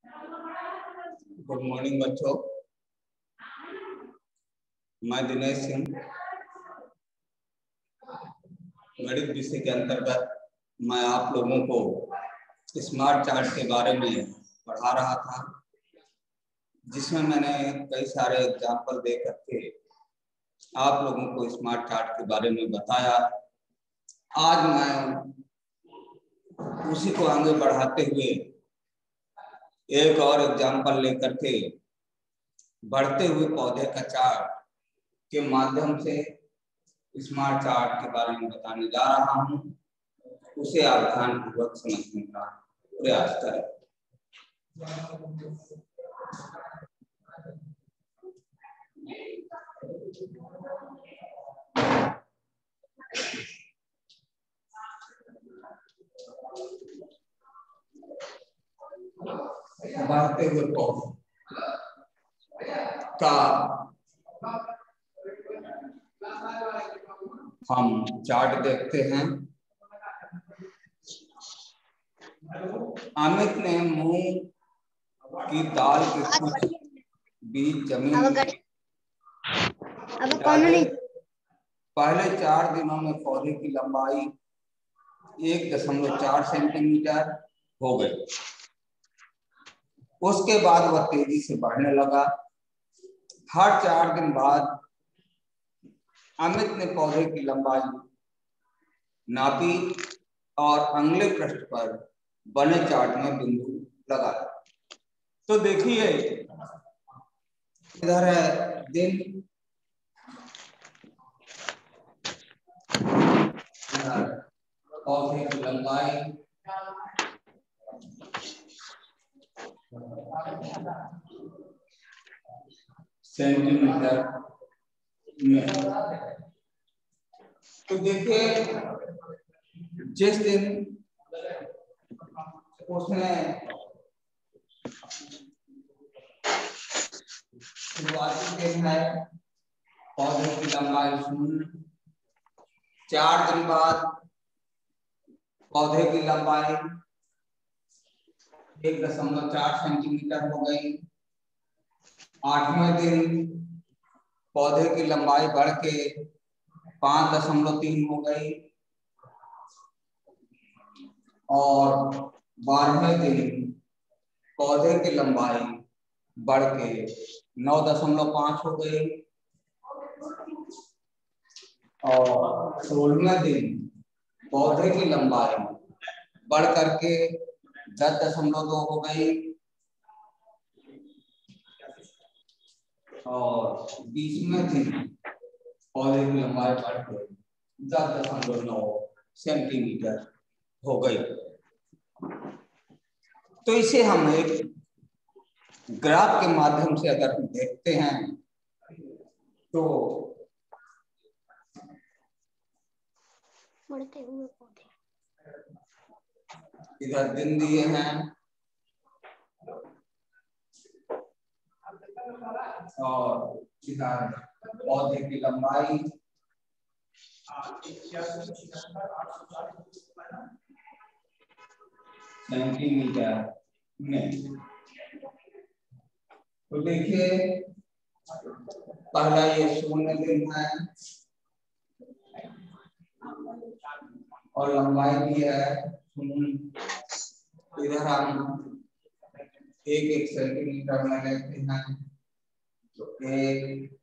Good morning बच्चों, मैं दिनेश सिंह गणित विषय के अंतर्गत मैं आप लोगों को स्मार्ट चार्ट के बारे में पढ़ा रहा था, जिसमें मैंने कई सारे एग्जाम्पल दे करके आप लोगों को स्मार्ट चार्ट के बारे में बताया। आज मैं उसी को आगे बढ़ाते हुए एक और एग्जाम्पल लेकर के बढ़ते हुए पौधे का चार्ट के माध्यम से स्मार्ट चार्ट के बारे में बताने जा रहा हूं। उसे आप ध्यानपूर्वक समझने का प्रयास करें। बढ़ते हुए पौधे का हम चार्ट देखते हैं। अमित ने मूंग की दाल के कुछ बीज जमीन पहले 4 दिनों में पौधे की लंबाई 1.4 सेंटीमीटर हो गई। उसके बाद वह तेजी से बढ़ने लगा। हर 4 दिन बाद अमित ने पौधे की लंबाई नापी और अगले पृष्ठ पर बने चार्ट में बिंदु लगाया। तो देखिए, इधर है दिन, पौधे की लंबाई, सेंटीमीटर में। तो देखिए, जिस दिन उसने शुरुआती दिन है, पौधे की लंबाई 0। 4 दिन बाद पौधे की लंबाई 1.4 सेंटीमीटर हो गई। 8वें दिन पौधे की लंबाई बढ़ के 5.3 हो गई और 12वें दिन पौधे की लंबाई बढ़ के 9.5 हो गई और 16वें दिन पौधे की लंबाई बढ़ करके 10.2 हो गई और 20वें दिन पौधे की लंबाई बढ़ के 10.9 सेंटीमीटर हो गई। तो इसे हम एक ग्राफ के माध्यम से अगर देखते हैं तो बढ़ते हुए पौधे, इधर दिन दिए हैं और इधर पौधे की लंबाई सेंटीमीटर में। तो देखिए, पहला ये 0 दिन है और लंबाई भी है 0। इधर हम 1 सेंटीमीटर में लेते हैं तो 1,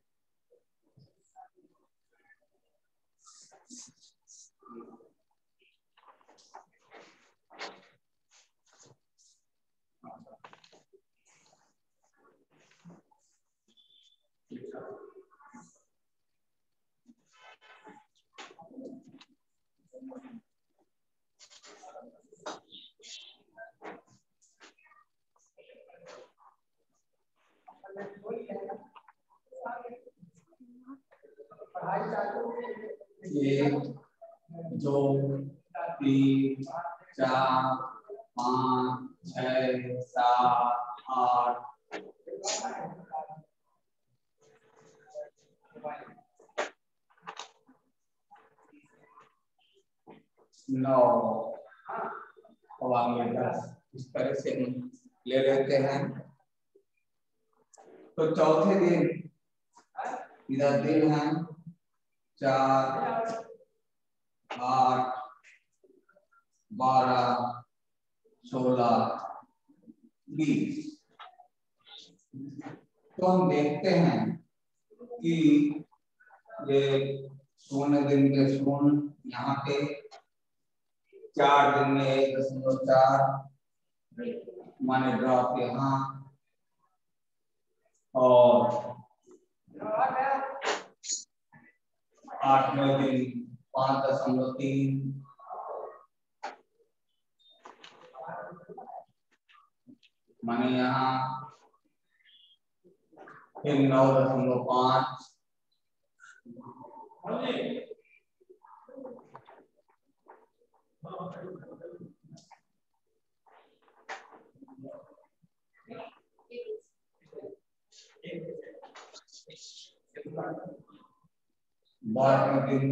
एक, 2, 3, 4, 5, 6, 7, 8, 9 और 10। इस तरह से ले लेते हैं। तो चौथे दिन इधर दिन है 4, 8, 12, 16, 20। तो हम देखते हैं कि ये शून्य दिन के शून्य यहाँ पे 4 दिन में 1.4 माने ड्रॉप यहाँ, और 8वें दिन 5.3 माने यहाँ, फिर 9.5 12वें दिन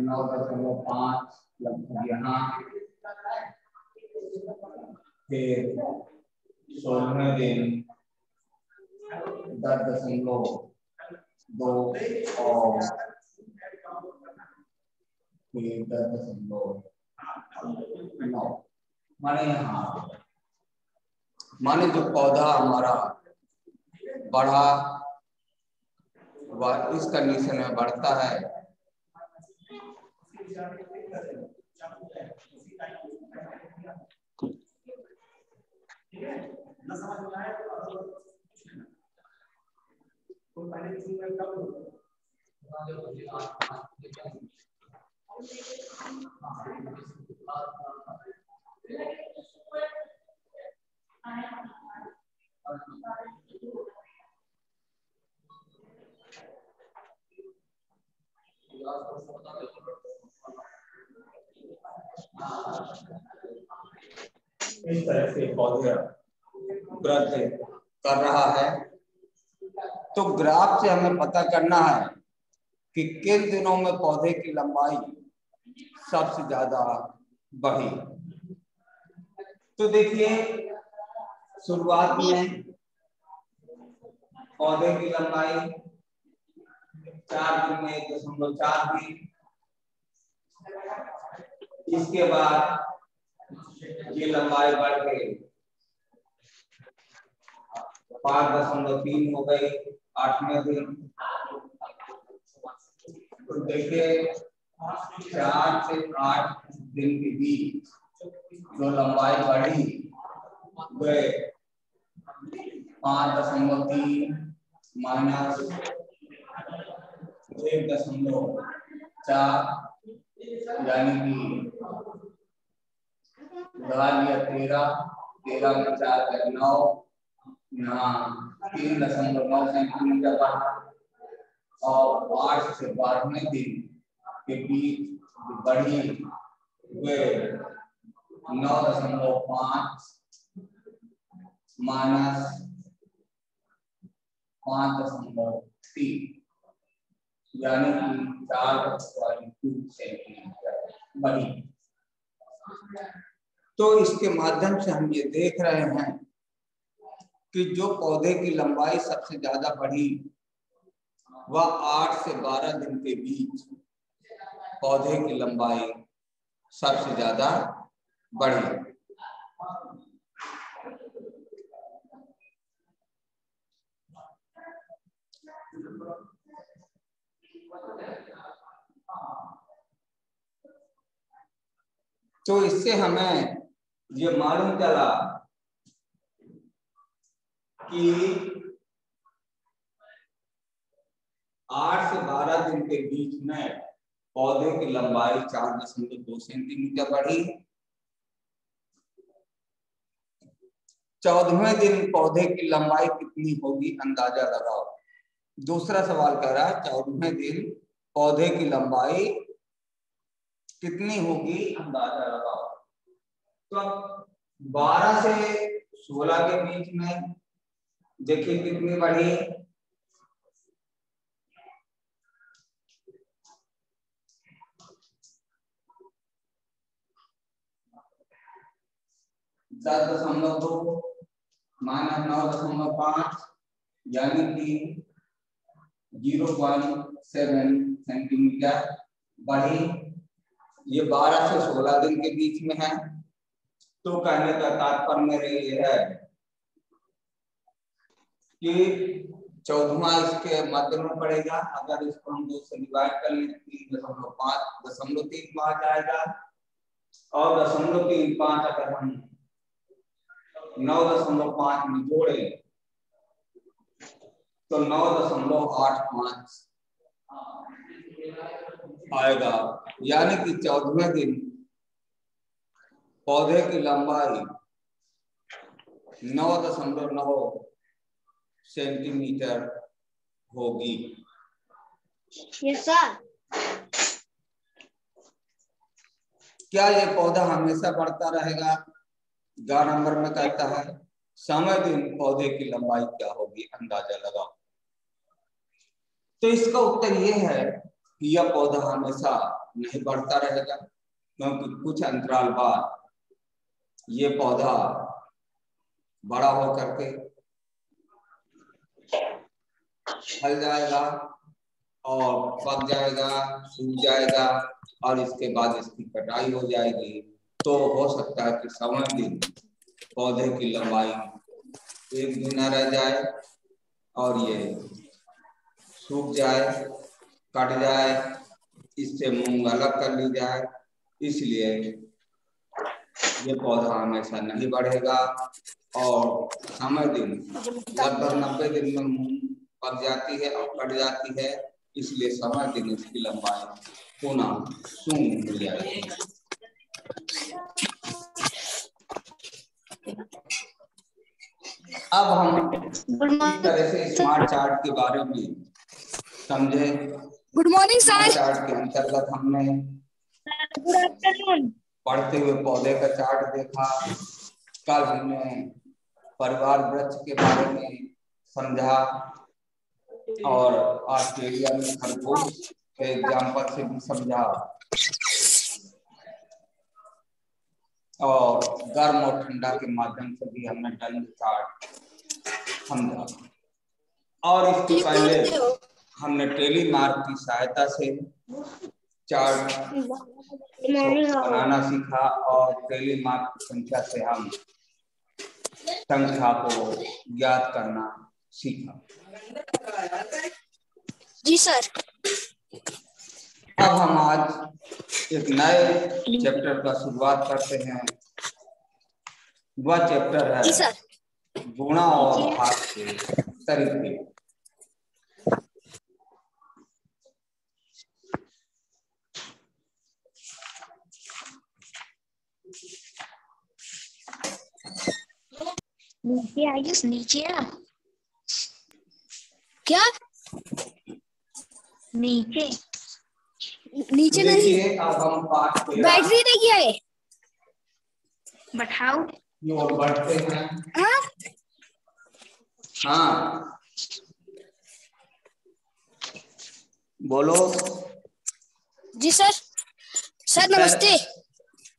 9.5 लगभग यहाँ, फिर 16वें दिन 10.2 और फिर 10.9 माने यहाँ, माने जो पौधा हमारा बढ़ा वह इस कंडीशन में बढ़ता है। इस तरह से पौधे ग्रोथ कर रहा है। तो ग्राफ से हमें पता करना है कि किन दिनों में पौधे की लंबाई सबसे ज्यादा बढ़ी। तो देखिए शुरुआत में पौधे की लंबाई 4 दिन में 1.4 थी। इसके बाद ये लंबाई बढ़ के 5.3 हो गई 8वें दिन। तो देखिए 4 से 8 दिन के बीच जो लंबाई बढ़ी वह 5.3 माइनस 1.4 यानी कि 13 में 4 9, यहाँ 3.9 सेंटीमीटर बढ़ा, और 8 से 12वें दिन के बीच बढ़ी वे 9.5 माइनस 5.3 यानी कि 4.2 सेंटीमीटर बढ़ी। तो इसके माध्यम से हम ये देख रहे हैं कि जो पौधे की लंबाई सबसे ज्यादा बढ़ी वह 8 से 12 दिन के बीच पौधे की लंबाई सबसे ज्यादा बढ़ी। तो इससे हमें ये मालूम चला कि 8 से 12 दिन के बीच में पौधे की लंबाई 4.2 सेंटीमीटर बढ़ी। 14वें दिन पौधे की लंबाई कितनी होगी अंदाजा लगाओ। दूसरा सवाल कह रहा है 14वें दिन पौधे की लंबाई कितनी होगी अंदाजा लगाओ। तो 12 से 16 के बीच में देखिए कितनी बढ़ी, 10.2 माइनस 9.5 यानी कि 0.7 सेंटीमीटर बढ़ी। ये 12 से 16 दिन के बीच में है। तो कहने का तात्पर्य मेरे ये है कि 14वां इसके मध्य में पड़ेगा। अगर इसको हम 2 से डिवाइड कर लें 3.5 वहां जाएगा और 0.35 अगर हम 9.5 में जोड़े तो 9.85 आएगा। यानी कि 14वें दिन पौधे की लंबाई 9.9 सेंटीमीटर होगी। Yes sir. क्या ये पौधा हमेशा बढ़ता रहेगा? ग नंबर में कहता है समय दिन पौधे की लंबाई क्या होगी, अंदाजा लगाओ। तो इसका उत्तर ये है कि यह पौधा हमेशा नहीं बढ़ता रहेगा, क्योंकि कुछ अंतराल बाद ये पौधा बड़ा होकर के फल जाएगा और पक जाएगा, सूख जाएगा और इसके बाद इसकी कटाई हो जाएगी। तो हो सकता है कि समय दिन पौधे की लंबाई 1 गुना रह जाए और ये सूख जाए, कट जाए, इससे मूंग अलग कर ली जाए। इसलिए ये पौधा हमेशा नहीं बढ़ेगा और समय दिन लगभग 90 दिन में मूंग पक जाती है और कट जाती है। इसलिए समय दिन इसकी लंबाई पुनः शून्य हो जाएगी। अब हम इस तरह से स्मार्ट चार्ट के बारे में समझे। Good morning sir. चार्ट के अंतर्गत हमने गुड आफ्टरनून बढ़ते हुए पौधे का चार्ट देखा। कल हमने परिवार वृक्ष के बारे में समझा और ऑस्ट्रेलिया में खरगोश के एग्जाम्पल से भी समझा और गर्म और ठंडा के माध्यम से भी हमने डंड चार्ट समझा। और इसके पहले हमने टेलीमार्क की सहायता से चार्ट बनाना सीखा और टेलीमार्क की संख्या से हम संख्या को ज्ञात करना सीखा। जी सर। अब हम आज एक नए चैप्टर का शुरुआत करते हैं। वह चैप्टर है गुणा और भाग के तरीके। नीचे आइए, नीचे आ क्या नीचे नीचे नहीं, अब हम पाठ बैटरी देखिए है बैठाओ और बढ़ते हैं। हाँ बोलो। जी सर। सर नमस्ते।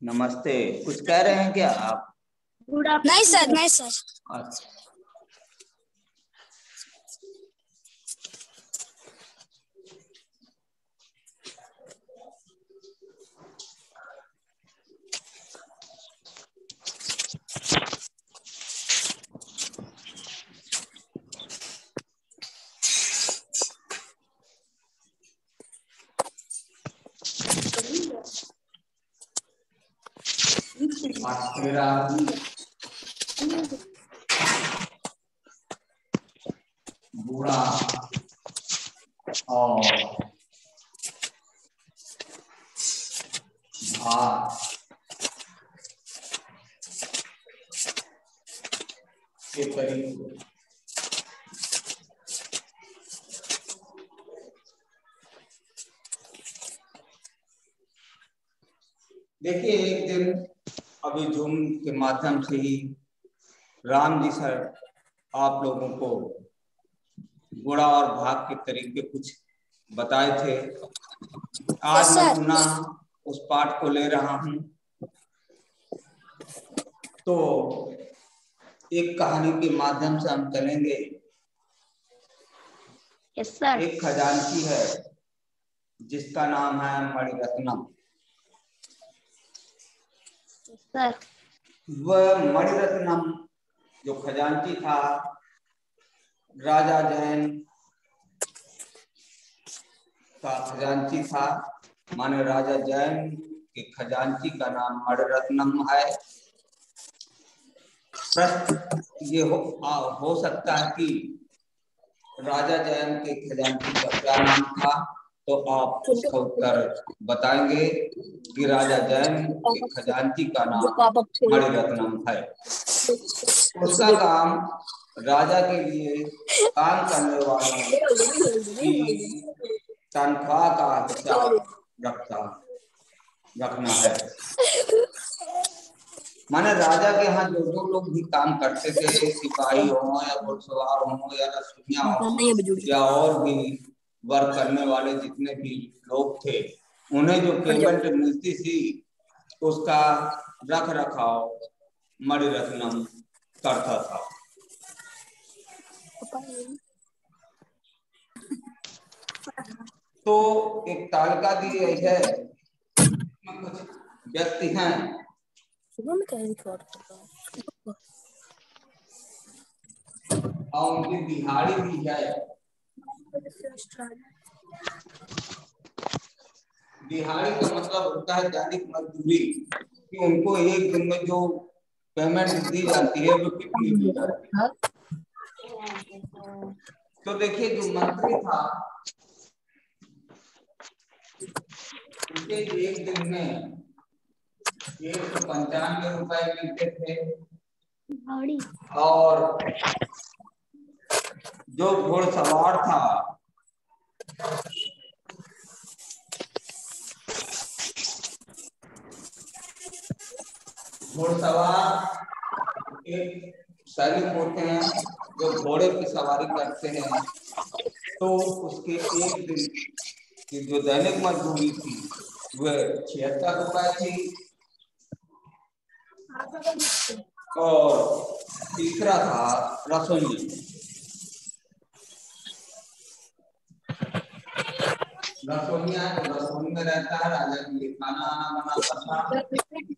नमस्ते। कुछ कह रहे हैं क्या आप? नहीं सर, नहीं सर। अच्छा। गुणा और भाग के तरीके। देखिए एक दिन अभी जूम के माध्यम से ही राम जी सर आप लोगों को गुणा और भाग के तरीके कुछ बताए थे। आज मैं पुनः उस पाठ को ले रहा हूं। तो एक कहानी के माध्यम से हम चलेंगे। Yes sir. एक खजांची है जिसका नाम है मणिरत्नम। सर वह मणिरत्नम जो खजांची था, राजा जैन का खजांची था, माने राजा जैन के खजांची का नाम मणिरत्नम है। प्रश्न ये हो सकता है कि राजा जैन के खजांची का क्या नाम था, तो आप इसका उत्तर बताएंगे कि राजा जैन के खजांची का नाम मणिरत्नम है। उसका काम राजा के लिए काम करने वालों की तनख्वाह का हिसाब रखना है। माने राजा के यहाँ जो जो लोग भी काम करते थे, सिपाही हो या घुड़सवार हो या रसोइया हो या और भी वर्क करने वाले जितने भी लोग थे, उन्हें जो पेमेंट मिलती थी उसका रख रखाव मणिरत्नम करता था। तो एक तालिका दी गई है, कुछ व्यक्ति हैं और उनकी दिहाड़ी भी है। दिहाड़ी का मतलब होता है दैनिक मजदूरी, कि उनको एक दिन में जो पेमेंट दी जाती है वो कितनी दी जाती है। तो देखिए जो मंत्री था उसे एक दिन में 195 रुपए मिलते थे, और जो घुड़सवार था घुड़सवार एक सैनिक होते हैं जो घोड़े की सवारी करते हैं, तो उसके एक दिन की जो दैनिक मजदूरी थी वह 76 रुपए थी। और तीसरा था रसोई। रसोइया जो रसोई में रहता है, राजा के लिए खाना आना बनाता था,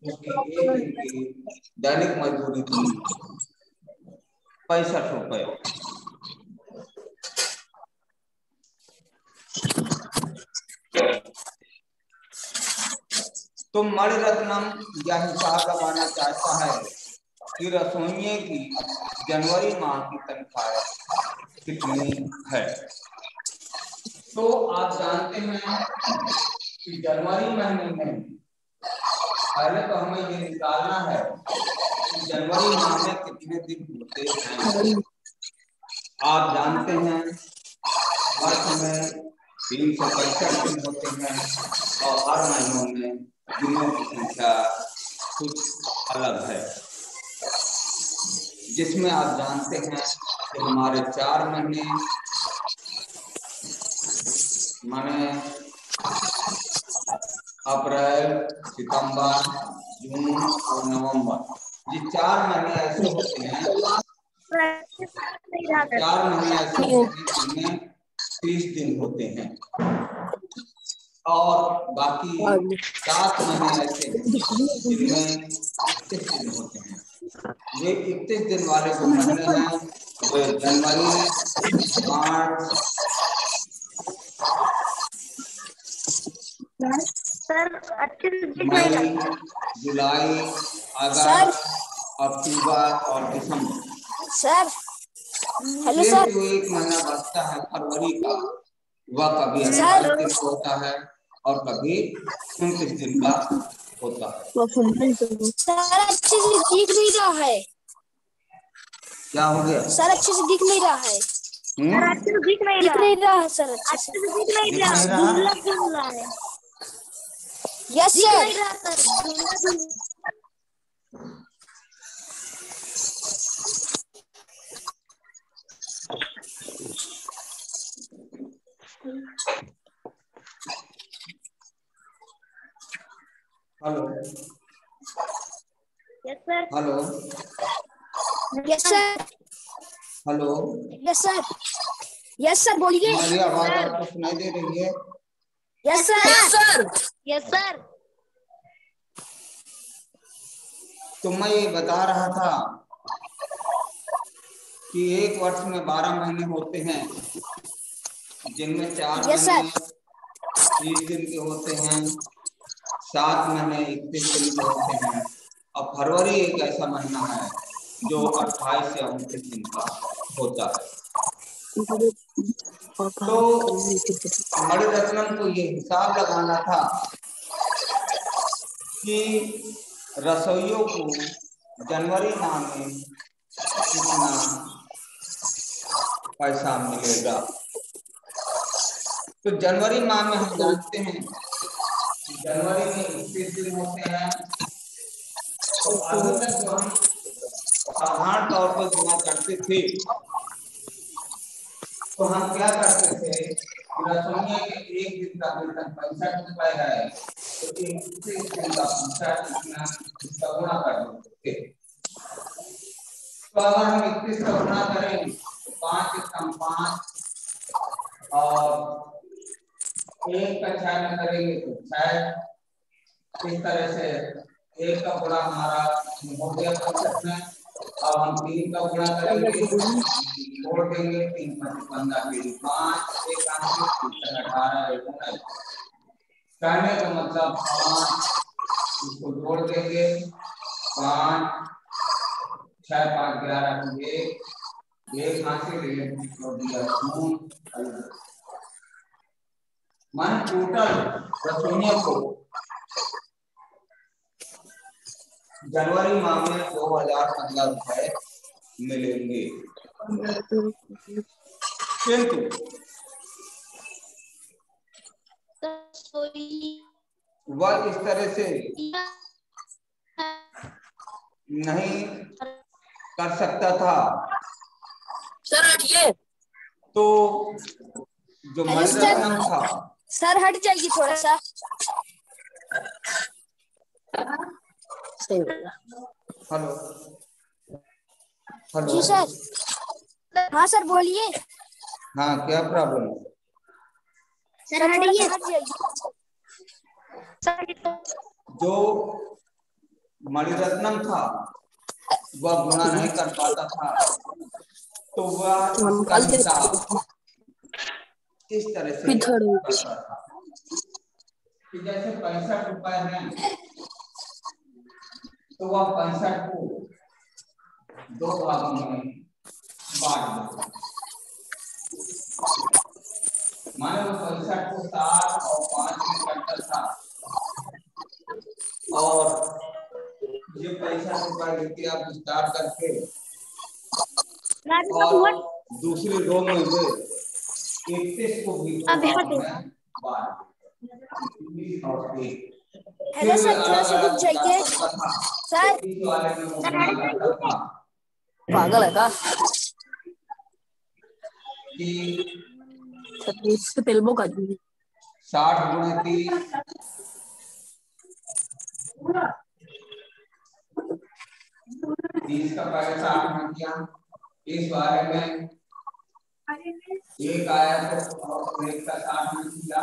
उसकी एक दिन की दैनिक मजदूरी थी 65 रुपए। तो मणिरत्नम यह हिसाब लगाना चाहता है कि रसोइये की जनवरी माह की तनख्वाह कितनी है। तो आप जानते हैं कि जनवरी महीने में पहले तो हमें ये निकालना है कि जनवरी माह में कितने दिन होते हैं। आप जानते हैं वर्ष में 365 दिन होते हैं और हर महीनों में दिनों की संख्या कुछ अलग है, जिसमें आप जानते हैं कि हमारे 4 महीने माने अप्रैल, सितंबर, जून और नवंबर, ये 4 महीने ऐसे होते हैं, 4 महीने ऐसे होते हैं जिनमें 30 दिन होते हैं, और बाकी 7 महीने ऐसे हैं जिनमें 31 दिन होते हैं। वे 31 दिन वाले जो महीने हैं वे जनवरी, मार्च, मई, जुलाई, अगस्त, अक्टूबर और दिसंबर। सर हेलो फिर सर। जो एक महीना बचता है फरवरी का, वह कभी 28 दिन का होता है और कभी 29 दिन का होता है। सर अच्छे से दिख नहीं रहा है। क्या हो गया सर? अच्छे से दिख नहीं रहा है। सर अच्छे से दिख नहीं रहा है सर, अच्छे से दिख नहीं रहा, धुंधला है। Yes sir. Hello. Yes sir. Hello yes sir. Hello, yes sir. Yes sir बोलिए। हमारी आवाज आपको सुनाई दे रही है? Yes sir. Yes sir. Yes sir. तो मैं ये बता रहा था कि एक वर्ष में 12 महीने होते हैं, जिनमें 4 यस महीने सर। 30 दिन के होते हैं, 7 महीने 31 दिन के होते हैं, और फरवरी एक ऐसा महीना है जो 28 या 29 दिन का होता है। तो मणिरत्नम को ये हिसाब लगाना था कि रसोइयों को जनवरी माह में कितना पैसा मिलेगा। तो जनवरी माह में हम जानते हैं कि जनवरी में 31 दिन होते हैं। तो अभी तक जो हम साधारण तौर पर गुना करते थे, तो हम क्या करते थे कि रसोइया के एक दिन का वेतन 65 रुपए है, तो 31 दिन का पूछा कितना, इसका गुणा कर देते थे। तो अगर हम 31 का गुणा करें तो 5 एक कम 5, और 1 का 6 में करेंगे तो 6। इस तरह से 1 का गुणा हमारा हो गया 65 में। अब हम 3 का गुणा करेंगे, जोड़ देंगे, 3 5 15 3 5, 1 18 कहने का मतलब 5, इसको जोड़ देंगे 5 6 5 11 1 हासिल जोड़ दिया 0। मन टोटल रसोइयों को जनवरी माह में 2015 रुपए मिलेंगे। किंतु वह इस तरह से नहीं कर सकता था। सर हटिए। तो जो मणिरत्नम था, सर हट जाइए थोड़ा सा। हेलो हेलो, जी सर। हाँ सर बोलिए। हाँ क्या प्रॉब्लम है? सर हटिए। जो मणिरत्नम था वह गुणा नहीं कर पाता था, तो वह इसका हिसाब इस तरह से करता था कि जैसे 65 रुपए हैं, तो वह 65 को 2 भागों में बांट देता। माने वो 65 को 7 और 5 में करता था, और ये 65 रुपए लेके आप विस्तार करके और दूसरी रो में वे 31 को भी 2 भागों में बांट देते। हेलो सर थोड़ा सा रुक जाइए। सर पागल है का? कि 36 पे तेलबो का 60 गुणे 30 30 का पहले 60 में किया। इस बारे में एक आया तो एक का 60 में किया।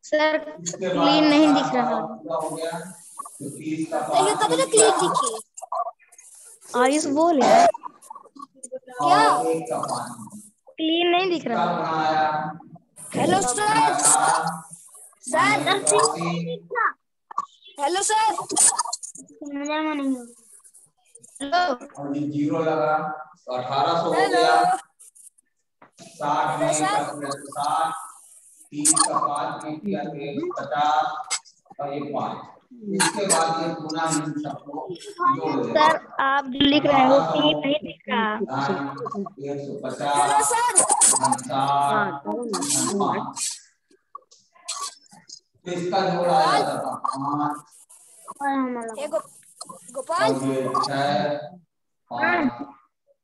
सर क्लीन नहीं दिख रहा। हो गया तो 30 का ये कब तक क्लिक दिखी? आयुष बोल यार। क्या? और 1 का 5 क्लीन नहीं दिख रहा। आया। Hello sir. Sir hello sir. और ये 0 लगा तो 1800 हो गया। 60 में 60, 30 का 5 में किया तो 150 और ये 5। इसके बाद ये गुना इन सबको जोड़ देंगे। सर आप जो लिख रहे हैं वो क्लीन नहीं दिख रहा। 150 इसका जोड़ आया था 5 गोपाल 6 5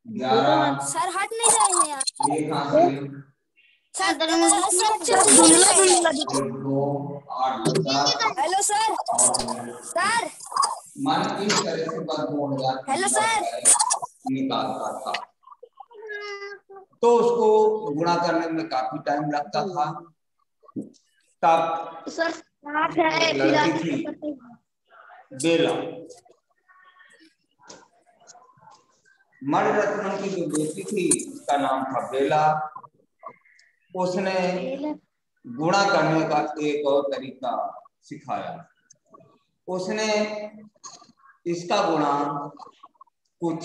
11। सर हट नहीं रहे हैं यार। एक हासिल सर अच्छे से धुंधला दिख रहे हैं। धुंधला दिख रहा। 2 8 10। Hello sir. सर मन इस तरह से बंद हो जाता हेलो सर। निकालता था, तो उसको गुणा करने में काफी टाइम लगता था। तब सर साथ है एक लड़की थी बेला, मणिरत्नम की जो बेटी थी उसका नाम था बेला। उसने गुणा करने का एक और तरीका सिखाया। उसने इसका गुणा कुछ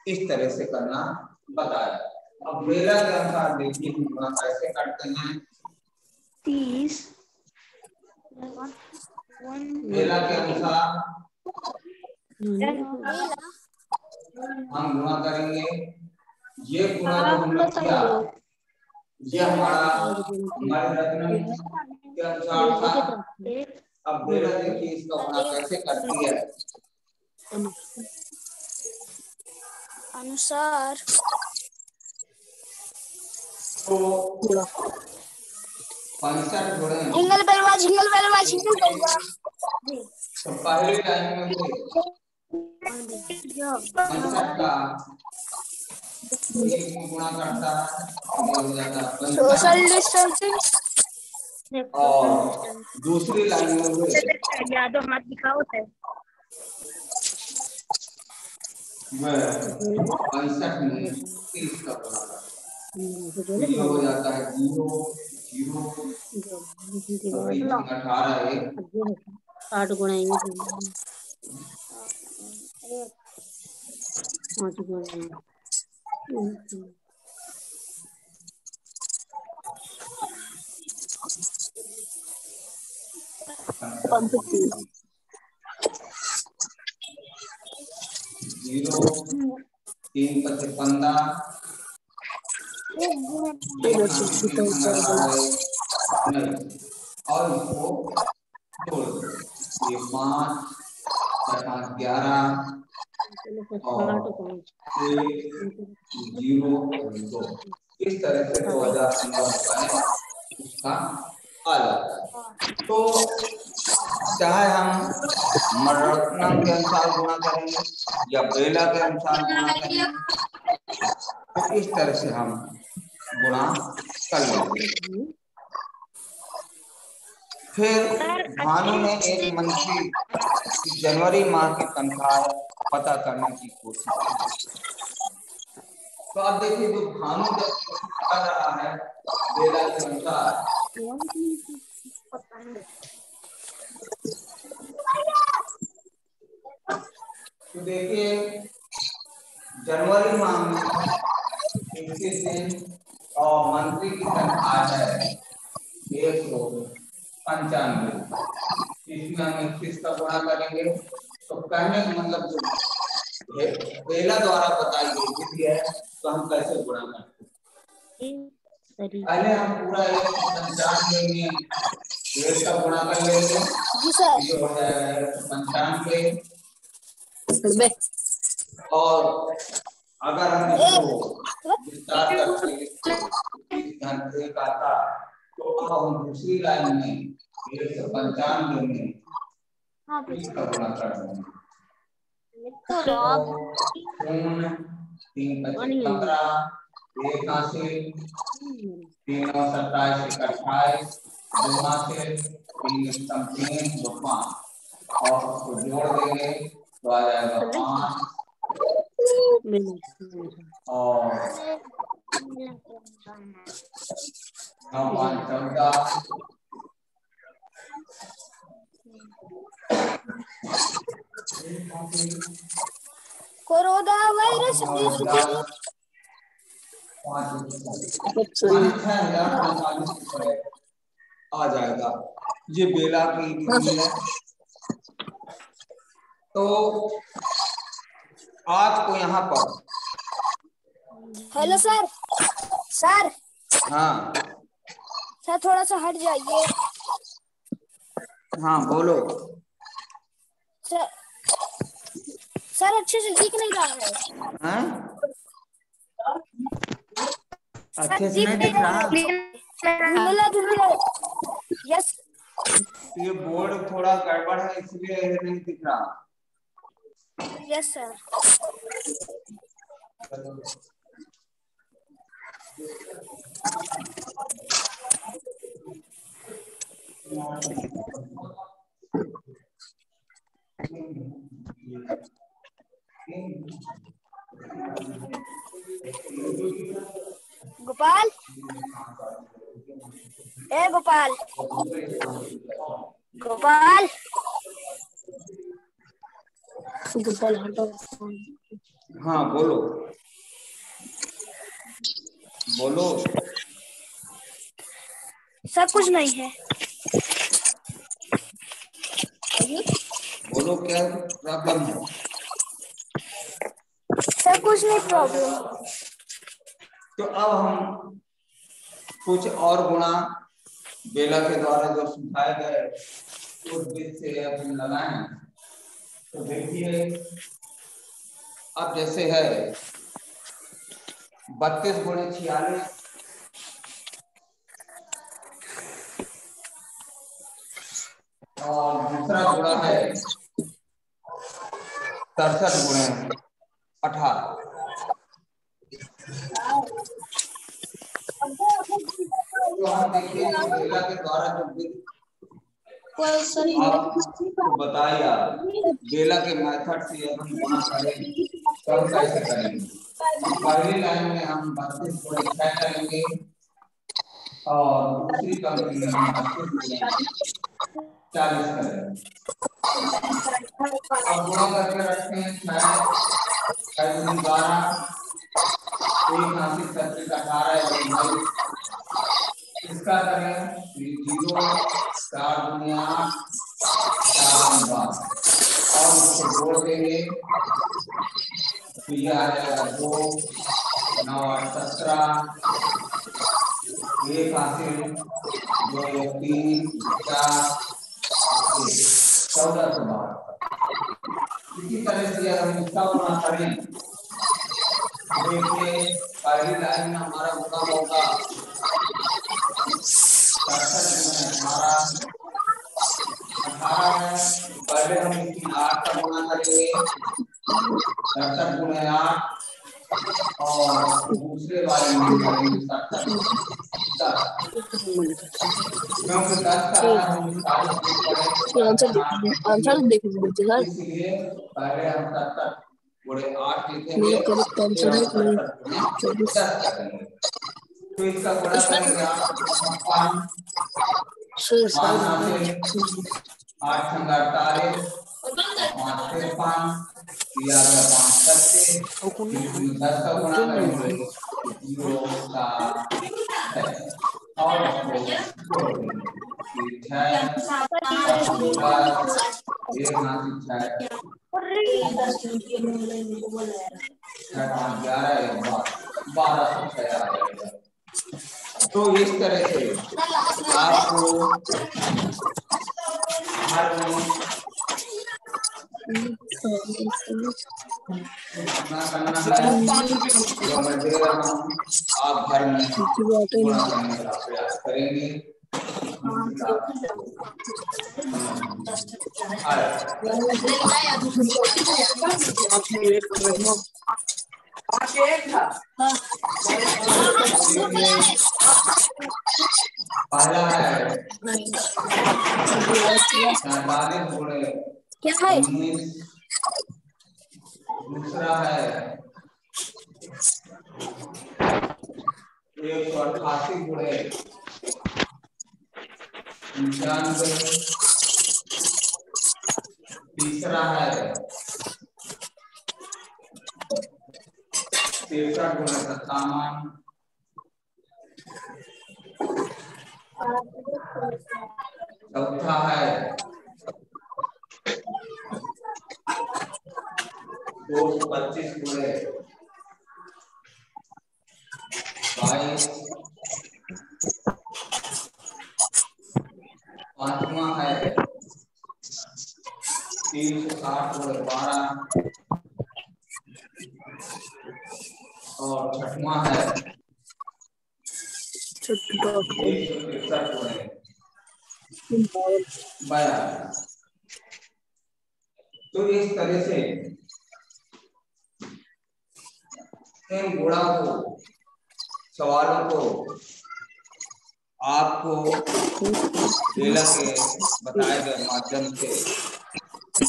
इस तरह से करना बताया। अब बेला के अनुसार देखिए हम गुणा कैसे करते हैं। 30 बेला के अनुसार हम गुणा करेंगे। ये गुणा जो हमने किया ये हमारा मणिरत्नम के अनुसार था। अब बेला देखिए इसका गुणा कैसे करती है। अनुसार तो 65 गुणे हिंगल बेलवा झिंगल बेलवा झिंगल बेलवा। तो पहली लाइन में से 65 का एक में गुणा करता है ये हो जाता है 55। Social distancing. और दूसरी लाइन में हुए यादव मत दिखाओ है 65 में 30 का गुणा करता है तो ये हो जाता है 0 0 18 है 8 गुणेंगे 5 गुणेंगे 0 3 5 15 और इसको जोड़ दो। ये 5 5 11 और 1 0 2 इस तरह से 2015 रुपए उसका आ जाता है। तो चाहे हम मणिरत्नम के अनुसार गुणा करेंगे या बेला के अनुसार गुणा करेंगे तो इस तरह से हम गुणा कर लेंगे। फिर भानु ने एक मंत्री की जनवरी माह की तनख्वाह पता करने की कोशिश की। तो अब देखिए जो भानु जब कर रहा है बेला के अनुसार तो देखिए जनवरी माह में 21 दिन और मंत्री की तनख्वाह है 195। इसमें हम 21 का गुणा करेंगे तो कहने का मतलब जो बेला द्वारा बताई गई विधि है तो हम कैसे गुणा करते हैं। पहले हम पूरा 195 में 1 का गुणा कर लेंगे जी सर। ये हो जाएगा 195। और अगर हम इसको विस्तार करके घंटे का था तो अब हम दूसरी लाइन में 195 में इसका गुणा कर देंगे। 3 5 15 1 से 3 9 27 28 2 से 3 3 2 5 और उसको जोड़ देंगे तो आ जाएगा 5 और 9 5 14 कोरोना वायरस आ जाएगा। ये बेला की विधि है। तो आपको यहाँ पर हेलो सर। सर हाँ सर थोड़ा सा हट जाइए। हाँ बोलो। सर सर अच्छे से दिख नहीं रहा है। हैं? अच्छे से नहीं दिख रहा। धुंधला धुंधला। यस ये बोर्ड थोड़ा गड़बड़ है इसलिए नहीं दिख रहा। Yes sir. गोपाल, ए गोपाल, गोपाल, गोपाल हटो। हाँ बोलो बोलो। सब कुछ नहीं है। बोलो क्या प्रॉब्लम है। सब कुछ नहीं प्रॉब्लम। तो अब हम कुछ और गुणा बेला के द्वारा जो सुझाए गए उस बीच से अब हम लगाएं। तो देखिए अब जैसे है 32 गुणे 46 और दूसरा गुणा है 67 गुणे 18। तो हम देखिए बेला के द्वारा जो आपको बताया बेला के मेथड से हम गुणा करें तो हम कैसे करेंगे। पहली लाइन में हम 32 गुणे 6 करेंगे और दूसरी पंक्ति में हम 32 गुणे 40 करेंगे। अब गुणा करके रखते हैं 6 गुणे 12 एक हाथी 36 18 22। इसका करें 0 4 गुणे 8 4 12 और इसको जोड़ देंगे तो यह आ जाएगा 2 9 8 17 एक हासिल 2 1 3 4 1412। इसी तरह से अगर हम इसका गुणा करें देखिए पहली लाइन में हमारा गुणा होगा 67 गुणे 18 है। पहले हम इसकी 8 का गुणा करेंगे 67 गुणे 8 और दूसरे वाले में करेंगे 67 10 क्योंकि 10 का हम 40 देखिए इसलिए पहले हम 67 गुणे 8 लिखेंगे फिर हम 67 गुणे 10 करेंगे। तो इसका गुणा करेंगे 8 56 8 48 5 53 दिया गया 5 7 10 का गुणा करेंगे 0 7 6 और इसको जोड़ देंगे 1206 तो इस तरह से आपको हर करना है जो मैं दे रहा हूँ आप घर में गुणा करने का प्रयास करेंगे। पहला है 47 गुणे 19 दूसरा है 188 गुणे 95 तीसरा है 63 गुणे 57 चौथा है 225 गुणे 22 पांचवा है 360 गुणे 12 और छठवां है 161 गुणे 12। तो इस तरह से सेम गुणा को सवालों को आपको डेला के बताए गए माध्यम से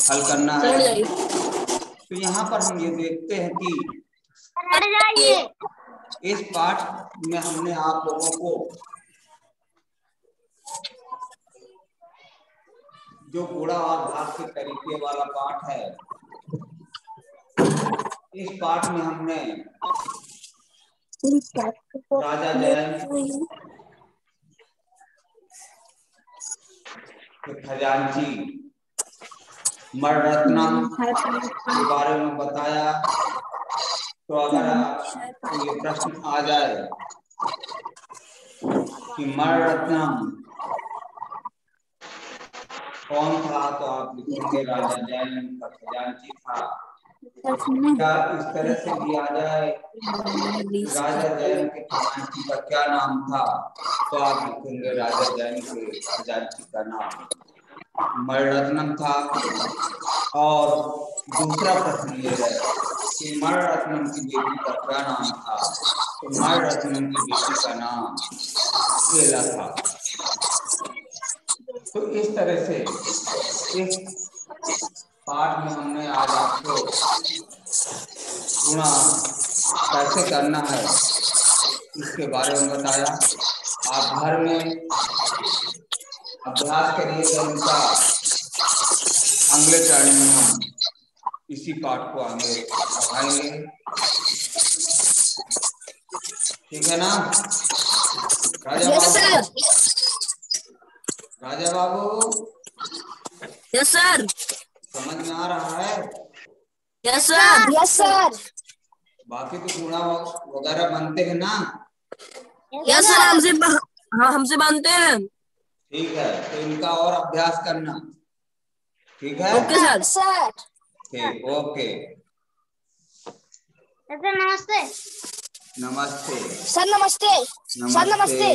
हल करना है। तो यहाँ पर हम ये देखते हैं कि इस पाठ में हमने आप लोगों को जो गुणा और भाग के तरीके वाला पाठ है, इस पाठ में हमने राजा जयंत खजांची मणिरत्नम के बारे में बताया। तो अगर आपको ये प्रश्न आ जाए कि मणिरत्नम कौन था, तो आप लिखेंगे राजा जयंत का खजांची था। क्या इस तरह से भी आ जाए राजा जयंत के खजांची का क्या नाम था, तो आप लिखेंगे राजा जयंत के खजांची का नाम मणिरत्नम था। और दूसरा प्रश्न ये है कि मणिरत्नम की बेटी का क्या नाम था, तो मणिरत्नम की बेटी का नाम केला था। तो इस तरह से इस पाठ में हमने आज आपको गुणा कैसे करना है इसके बारे में बताया। आप घर में अभ्यास करिएगा, इनका अगले टर्न में हम इसी पाठ को आगे बढ़ाएंगे, ठीक है ना राजा बाबू? Raja Babu, yes sir. समझ में आ रहा है? Yes sir. Yes sir. बाकी तो गुणा वगैरह बनते हैं ना? यस सर, हमसे बनते हैं। ठीक है, तो इनका और अभ्यास करना, ठीक है? Okay sir. ठीक, ओके। नमस्ते। नमस्ते सर नमस्ते। सर नमस्ते।